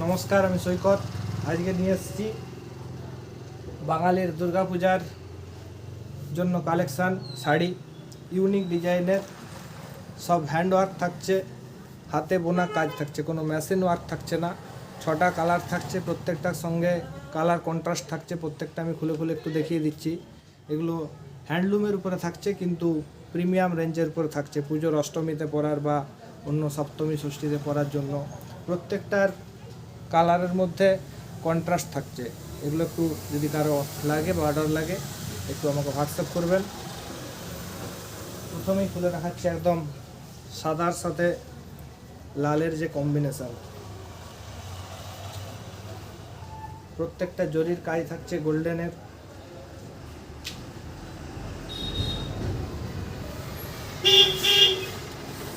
নমস্কার, আমি সৈকত। আজকে নিয়ে এসেছি বাঙালির দুর্গাপূজার জন্য কালেকশান শাড়ি, ইউনিক ডিজাইনের, সব হ্যান্ডওয়ার্ক থাকছে, হাতে বোনা কাজ থাকছে, কোনো মেশিন ওয়ার্ক থাকছে না। 6টা কালার থাকছে, প্রত্যেকটার সঙ্গে কালার কন্ট্রাস্ট থাকছে। প্রত্যেকটা আমি খুলে খুলে একটু দেখিয়ে দিচ্ছি। এগুলো হ্যান্ডলুমের উপরে থাকছে, কিন্তু প্রিমিয়াম রেঞ্জের উপরে থাকছে, পুজোর অষ্টমীতে পরার বা অন্য সপ্তমী ষষ্ঠীতে পরার জন্য। প্রত্যেকটার কালারের মধ্যে কন্ট্রাস্ট থাকছে। এগুলো একটু যদি কারো লাগে বা অর্ডার লাগে একটু আমাকে হোয়াটসঅ্যাপ করবেন। প্রথমেই খুলে দেখাচ্ছি একদম সাদার সাথে লালের যে কম্বিনেশান, প্রত্যেকটা জরির কাজ থাকছে গোল্ডেনের।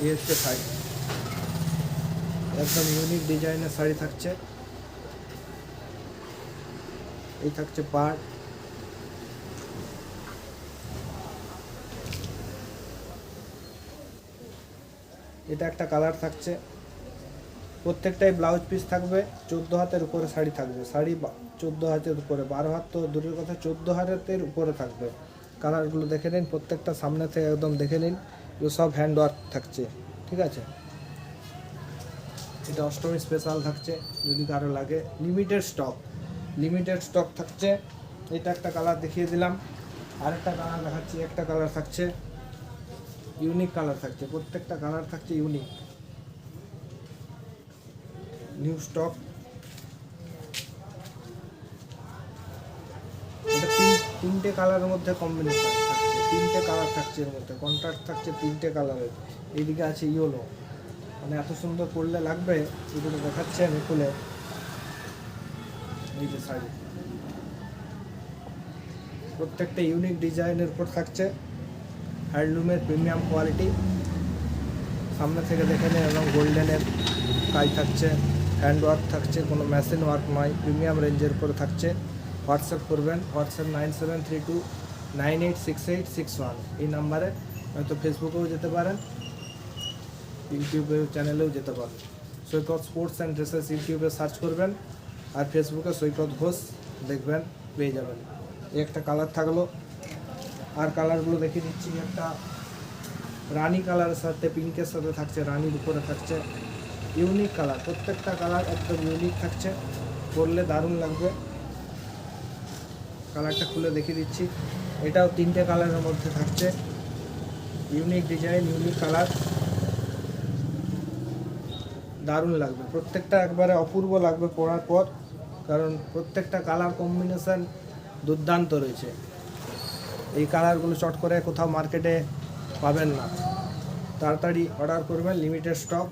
এই হচ্ছে শাড়ি, একদম ইউনিক ডিজাইনের শাড়ি থাকছে। এই থাকছে পাড়, এটা একটা কালার থাকছে। প্রত্যেকটাই ব্লাউজ পিস থাকবে, 14 হাতের উপরে শাড়ি থাকবে। শাড়ি 14 হাতের উপরে, 12 হাত তো দূরের কথা, 14 হাতের উপরে থাকবে। কালারগুলো দেখে নিন, প্রত্যেকটা সামনে থেকে একদম দেখে নিন। এগুলো সব হ্যান্ড ওয়ার্ক থাকছে, ঠিক আছে। এটা অষ্টমী স্পেশাল থাকছে, যদি কারো লাগে। লিমিটেড স্টক থাকছে। এটা একটা কালার দেখিয়ে দিলাম, আরেকটা কালার দেখাচ্ছি। একটা কালার থাকছে ইউনিক কালার থাকছে, প্রত্যেকটা কালার থাকছে ইউনিক, নিউ স্টক। এটা তিনটে কালারের মধ্যে কম্বিনেশন থাকছে, 3টে কালার থাকছে, এর মধ্যে কন্ট্রাস্ট থাকছে 3টে কালারের। এইদিকে আছে ইয়েলো, মানে এত সুন্দর পরলে লাগবে। এগুলো দেখাচ্ছে আমি খুলে। এই যে শাড়ি, প্রত্যেকটা ইউনিক ডিজাইনের উপর থাকছে, হ্যান্ডলুমের প্রিমিয়াম কোয়ালিটি। সামনে থেকে দেখে নিন, এবং গোল্ডেনের কাজ থাকছে, হ্যান্ড ওয়ার্ক থাকছে, কোনো মেশিন ওয়ার্ক নয়, প্রিমিয়াম রেঞ্জের উপরে থাকছে। হোয়াটসঅ্যাপ করবেন, হোয়াটসঅ্যাপ 9732986861 এই নাম্বারে। হয়তো ফেসবুকেও যেতে পারেন, ইউটিউবের চ্যানেলেও যেতে পারেন। সৈকত স্পোর্টস অ্যান্ড ড্রেসেস ইউটিউবে সার্চ করবেন, আর ফেসবুকে সৈকত ঘোষ দেখবেন, পেয়ে যাবেন। এই একটা কালার থাকলো, আর কালারগুলো দেখিয়ে দিচ্ছি। একটা রানি কালারের সাথে পিঙ্কের সাথে থাকছে, রানির উপরে থাকছে। ইউনিক কালার, প্রত্যেকটা কালার একদম ইউনিক থাকছে, পরলে দারুণ লাগবে। কালারটা খুলে দেখিয়ে দিচ্ছি। এটাও 3টে কালারের মধ্যে থাকছে, ইউনিক ডিজাইন, ইউনিক কালার, দারুণ লাগবে। প্রত্যেকটা একবারে অপূর্ব লাগবে পরার পর, কারণ প্রত্যেকটা কালার কম্বিনেশান দুর্দান্ত রয়েছে। এই কালারগুলো চট করে কোথাও মার্কেটে পাবেন না। তাড়াতাড়ি অর্ডার করবেন, লিমিটেড স্টক।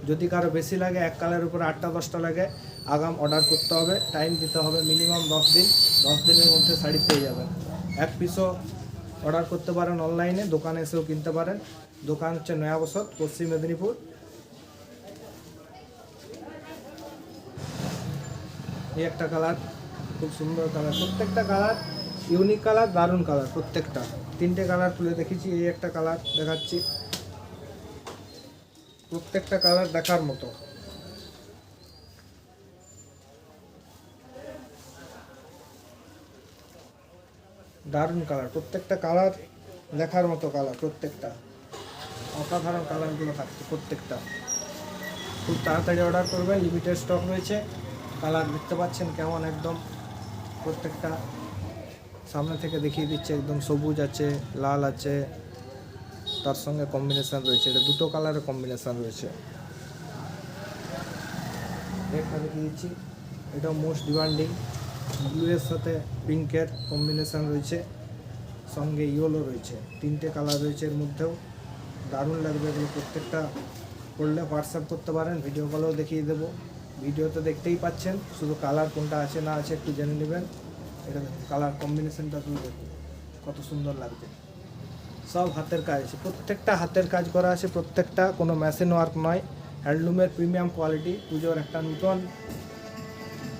যদি কারো বেশি লাগে, এক কালারের উপরে 8টা 10টা লাগে, আগাম অর্ডার করতে হবে, টাইম দিতে হবে মিনিমাম 10 দিন। 10 দিনের মধ্যে শাড়ি পেয়ে যাবেন। এক পিসও অর্ডার করতে পারেন অনলাইনে, দোকানে এসেও কিনতে পারেন। দোকান হচ্ছে নয়া বসত, পশ্চিম মেদিনীপুর। এই একটা কালার, খুব সুন্দর কালার, প্রত্যেকটা কালার ইউনিক কালার, দারুণ কালার প্রত্যেকটা। 3টে কালার তুলে দেখেছি, এই একটা কালার দেখাচ্ছি। প্রত্যেকটা কালার দেখার মতো, দারুণ কালার, প্রত্যেকটা কালার দেখার মতো কালার, প্রত্যেকটা অসাধারণ কালারগুলো থাকছে প্রত্যেকটা। খুব তাড়াতাড়ি অর্ডার করবেন, লিমিটেড স্টক রয়েছে। কালার দেখতে পাচ্ছেন কেমন, একদম প্রত্যেকটা সামনে থেকে দেখিয়ে দিচ্ছে। একদম সবুজ আছে, লাল আছে, তার সঙ্গে কম্বিনেশান রয়েছে। এটা 2টো কালারের কম্বিনেশান রয়েছে। একটা দেখিয়ে দিচ্ছি, এটা মোস্ট ডিমান্ডিং, ব্লুয়ের সাথে পিঙ্কের কম্বিনেশান রয়েছে, সঙ্গে ইয়েলো রয়েছে। 3টে কালার রয়েছে এর মধ্যেও, দারুণ লাগবে এগুলো। প্রত্যেকটা করলে হোয়াটসঅ্যাপ করতে পারেন, ভিডিও কলেও দেখিয়ে দেবো। ভিডিওতে দেখতেই পাচ্ছেন, শুধু কালার কোনটা আছে না আছে একটু জেনে নেবেন। এটা কালার কম্বিনেশানটা শুধু দেখুন, কত সুন্দর লাগবে। সব হাতের কাজ আছে, প্রত্যেকটা হাতের কাজ করা আছে, প্রত্যেকটা কোনো মেশিন ওয়ার্ক নয়, হ্যান্ডলুমের প্রিমিয়াম কোয়ালিটি। পুজোর একটা নতুন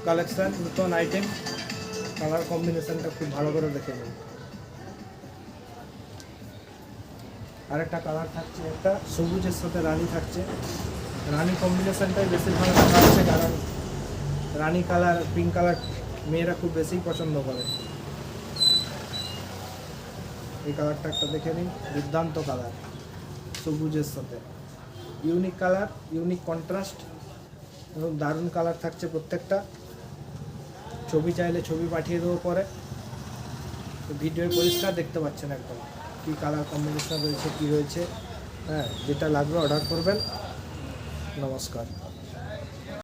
কালেকশান, নতুন আইটেম। কালার কম্বিনেশানটা খুব ভালো করে দেখে নিন। আরেকটা কালার থাকছে, একটা সবুজের সাথে রানী থাকছে। রানী কম্বিনেশানটাই বেশিরভাগ দেখা যাচ্ছে, কারণ রানী কালার, পিঙ্ক কালার মেয়েরা খুব বেশি পছন্দ করে। এই কালারটা একটা দেখে নিন, দুর্দান্ত কালার, সবুজের সাথে ইউনিক কালার, ইউনিক কন্ট্রাস্ট এবং দারুণ কালার থাকছে প্রত্যেকটা। ছবি চাইলে ছবি পাঠিয়ে দেবো পরে। ভিডিওয় পরিষ্কার দেখতে পাচ্ছেন একদম কী কালার কম্বিনেশন রয়েছে, কী রয়েছে। হ্যাঁ, যেটা লাগবে অর্ডার করবেন। নমস্কার।